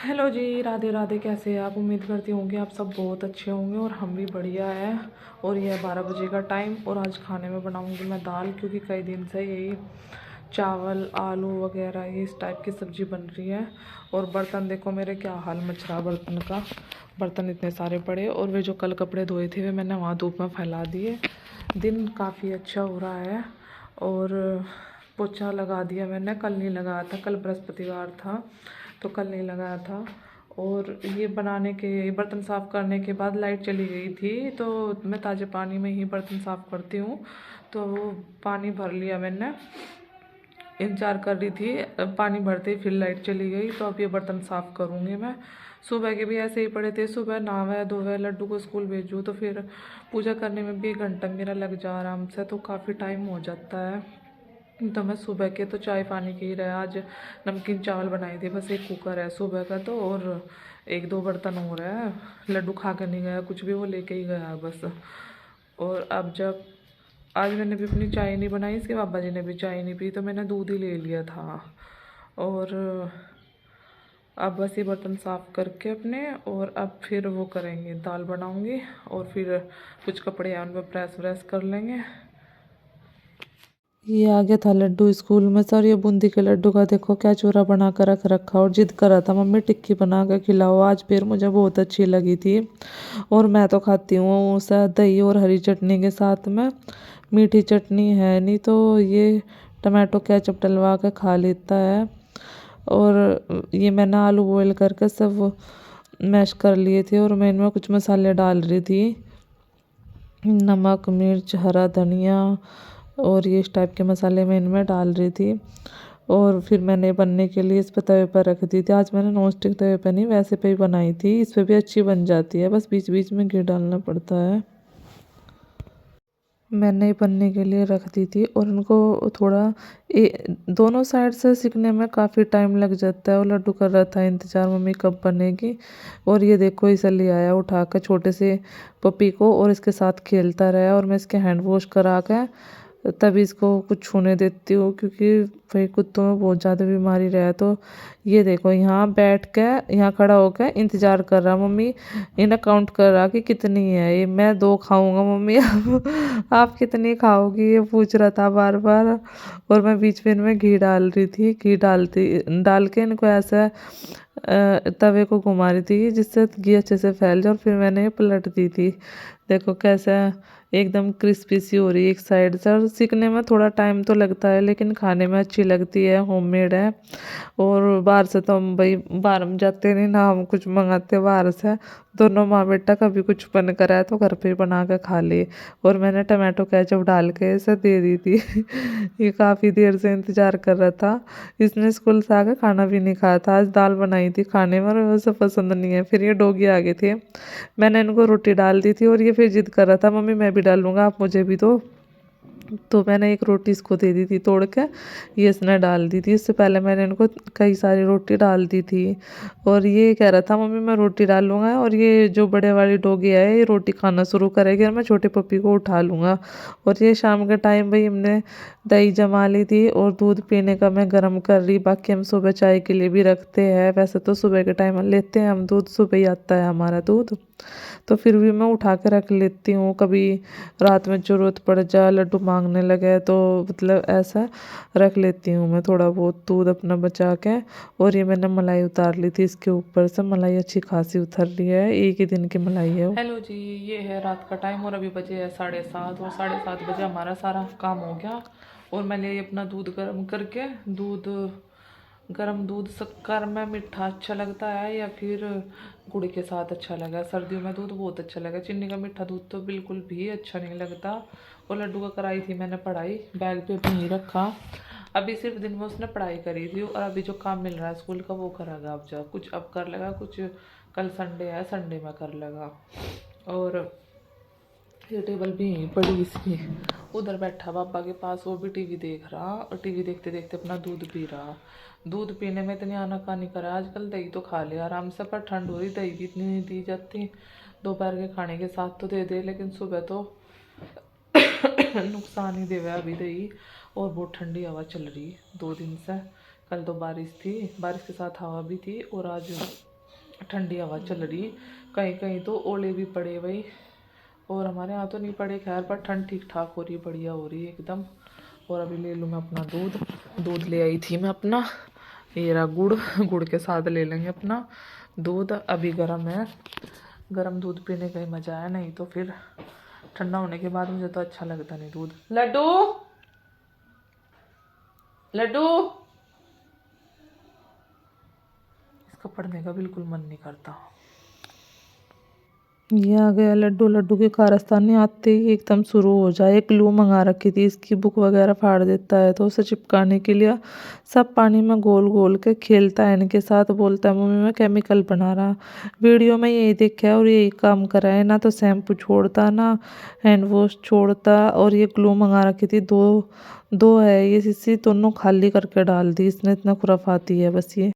Hello जी, राधे राधे। कैसे हैं आप? उम्मीद करती हूँ कि आप सब बहुत अच्छे होंगे और हम भी बढ़िया है। और ये है 12 बजे का टाइम और आज खाने में बनाऊँगी मैं दाल, क्योंकि कई दिन से यही चावल आलू वगैरह ये इस टाइप की सब्ज़ी बन रही है। और बर्तन देखो मेरे क्या हाल मच रहा बर्तन का। बर्तन इतने सारे पड़े और वे जो कल कपड़े धोए थे वे मैंने वहाँ धूप में फैला दिए। दिन काफ़ी अच्छा हो रहा है और पोछा लगा दिया मैंने। कल नहीं लगाया था, कल बृहस्पतिवार था तो कल नहीं लगाया था। और ये बनाने के बर्तन साफ़ करने के बाद लाइट चली गई थी तो मैं ताज़े पानी में ही बर्तन साफ़ करती हूँ। तो वो पानी भर लिया मैंने, इंतज़ार कर रही थी। पानी भरते ही फिर लाइट चली गई तो अब ये बर्तन साफ़ करूँगी मैं। सुबह के भी ऐसे ही पड़े थे, सुबह नहावे धोवे लड्डू को स्कूल भेजूँ तो फिर पूजा करने में भी 1 घंटा मेरा लग जा आराम से, तो काफ़ी टाइम हो जाता है। तो मैं सुबह के तो चाय पानी के ही रहा। आज नमकीन चावल बनाई थी, बस एक कुकर है सुबह का तो, और 1-2 बर्तन हो रहा है। लड्डू खा के नहीं गया कुछ भी, वो लेके ही गया बस। और अब जब आज मैंने भी अपनी चाय नहीं बनाई, इसके पापा जी ने भी चाय नहीं पी तो मैंने दूध ही ले लिया था। और अब बस ये बर्तन साफ़ करके अपने, और अब फिर वो करेंगे, दाल बनाऊंगी और फिर कुछ कपड़े हैं उन पर प्रेस व्रेस कर लेंगे। ये आ गया था लड्डू स्कूल में से, और ये बूंदी के लड्डू का देखो क्या चूरा बना कर रख रखा, और जिद कर रहा था मम्मी टिक्की बना कर खिलाओ। आज फिर मुझे बहुत अच्छी लगी थी और मैं तो खाती हूँ उसे दही और हरी चटनी के साथ में। मीठी चटनी है नहीं तो ये टमाटो केचप डलवा के खा लेता है। और ये मैंने आलू बॉयल करके सब मैश कर लिए थे और मैं इनमें कुछ मसाले डाल रही थी, नमक मिर्च हरा धनिया और ये इस टाइप के मसाले मैं इनमें डाल रही थी। और फिर मैंने बनने के लिए इस पे तवे पर रख दी थी। आज मैंने नॉन स्टिक तवे पे नहीं वैसे पे ही बनाई थी, इस पे भी अच्छी बन जाती है, बस बीच बीच में घी डालना पड़ता है। मैंने बनने के लिए रख दी थी और उनको थोड़ा दोनों साइड से सिकने में काफ़ी टाइम लग जाता है। और लड्डू कर रहा था इंतज़ार मम्मी कब बनेगी। और ये देखो इसे ले आया उठा कर छोटे से पपी को और इसके साथ खेलता रहा, और मैं इसके हैंड वॉश करा कर तभी इसको कुछ छूने देती हूँ, क्योंकि भाई कुत्तों में बहुत ज़्यादा बीमारी रहे। तो ये देखो यहाँ बैठ के यहाँ खड़ा होकर इंतज़ार कर रहा, मम्मी इन्हें काउंट कर रहा कि कितनी है ये, मैं 2 खाऊंगा मम्मी आप कितनी खाओगी ये पूछ रहा था बार बार। और मैं बीच में इनमें घी डाल रही थी, घी डाल के इनको ऐसा तवे को घुमा रही थी जिससे घी अच्छे से फैल जाए, और फिर मैंने पलट दी थी। देखो कैसा एकदम क्रिस्पी सी हो रही है एक साइड से। और सीखने में थोड़ा टाइम तो लगता है लेकिन खाने में अच्छी लगती है, होममेड है। और बाहर से तो हम भाई बाहर हम जाते नहीं ना, हम कुछ मंगाते बाहर से। दोनों माँ बेटा कभी कुछ बन कर आए तो घर पे ही बना कर खा लिए। और मैंने टमाटो केचप डाल के इसे दे दी थी ये काफ़ी देर से इंतज़ार कर रहा था। इसने स्कूल से आकर खाना भी नहीं खाया था। आज दाल बनाई थी खाने में और उसे पसंद नहीं है। फिर ये डोगी आ गए थे, मैंने इनको रोटी डाल दी थी और ये फिर जिद कर रहा था मम्मी मैं भी डालूंगा आप मुझे भी दो। तो मैंने एक रोटी इसको दे दी थी तोड़ के, ये इसने डाल दी थी। इससे पहले मैंने इनको कई सारी रोटी डाल दी थी। और ये कह रहा था मम्मी मैं रोटी डालूंगा, और ये जो बड़े वाली डोगी है ये रोटी खाना शुरू करेगी और मैं छोटे पप्पी को उठा लूँगा। और ये शाम के टाइम भाई हमने दही जमा ली थी और दूध पीने का मैं गर्म कर रही। बाकी हम सुबह चाय के लिए भी रखते हैं, वैसे तो सुबह के टाइम लेते हैं हम दूध, सुबह ही आता है हमारा दूध। तो फिर भी मैं उठा के रख लेती हूँ, कभी रात में ज़रूरत पड़ जाए लड्डू मांगने लगे तो मतलब ऐसा रख लेती हूँ मैं थोड़ा बहुत दूध अपना बचा के। और ये मैंने मलाई उतार ली थी इसके ऊपर से, मलाई अच्छी खासी उतर रही है, एक ही दिन की मलाई है। हेलो जी, ये है रात का टाइम और अभी बजे है 7:30, और 7:30 बजे हमारा सारा काम हो गया। और मैंने अपना दूध गर्म करके, गरम दूध शक्कर में मीठा अच्छा लगता है या फिर गुड़ के साथ अच्छा लगा। सर्दियों में दूध बहुत अच्छा लगा, चीनी का मीठा दूध तो बिल्कुल भी अच्छा नहीं लगता। और लड्डू का कराई थी मैंने पढ़ाई, बैग पे भी नहीं रखा। अभी सिर्फ दिन में उसने पढ़ाई करी थी और अभी जो काम मिल रहा है स्कूल का वो करेगा। अब जा कुछ अब कर लेगा, कुछ कल संडे है संडे में कर लेगा। और ये टेबल भी यहीं पड़ी इसकी, उधर बैठा पापा के पास, वो भी टीवी देख रहा और टीवी देखते देखते अपना दूध पी रहा। दूध पीने में इतनी आनाकानी करा आजकल, दही तो खा ले आराम से, पर ठंड हो रही दही भी इतनी नहीं दी जाती। दोपहर के खाने के साथ तो दे दे, लेकिन सुबह तो नुकसान ही देवे अभी दही। और बहुत ठंडी हवा चल रही 2 दिन से। कल तो बारिश थी, बारिश के साथ हवा भी थी, और आज ठंडी हवा चल रही, कहीं कहीं तो ओले भी पड़े भाई। और हमारे यहाँ तो नहीं पड़े खैर, पर ठंड ठीक ठाक हो रही है, बढ़िया हो रही है एकदम। और अभी ले लूँ मैं अपना दूध। दूध ले आई थी मैं अपना, ये रहा गुड़। गुड़ के साथ ले लेंगे अपना दूध। अभी गर्म है, गर्म दूध पीने का ही मज़ा है, नहीं तो फिर ठंडा होने के बाद मुझे तो अच्छा लगता नहीं दूध। लड्डू, लड्डू, इसका पढ़ने का बिल्कुल मन नहीं करता। ये आ गया लड्डू। लड्डू के कारस्तानी आते ही एकदम शुरू हो जाए। एक ग्लू मंगा रखी थी, इसकी बुक वगैरह फाड़ देता है, तो उसे चिपकाने के लिए सब पानी में गोल गोल के खेलता है इनके साथ। बोलता है मम्मी मैं केमिकल बना रहा। वीडियो में यही देखा है और यही काम करा है, ना तो शैम्पू छोड़ता ना हैंड वॉश छोड़ता। और ये ग्लू मंगा रखी थी, दो दो है ये शीशी, दोनों खाली करके डाल दी इसने। इतना खुराफाती है बस ये।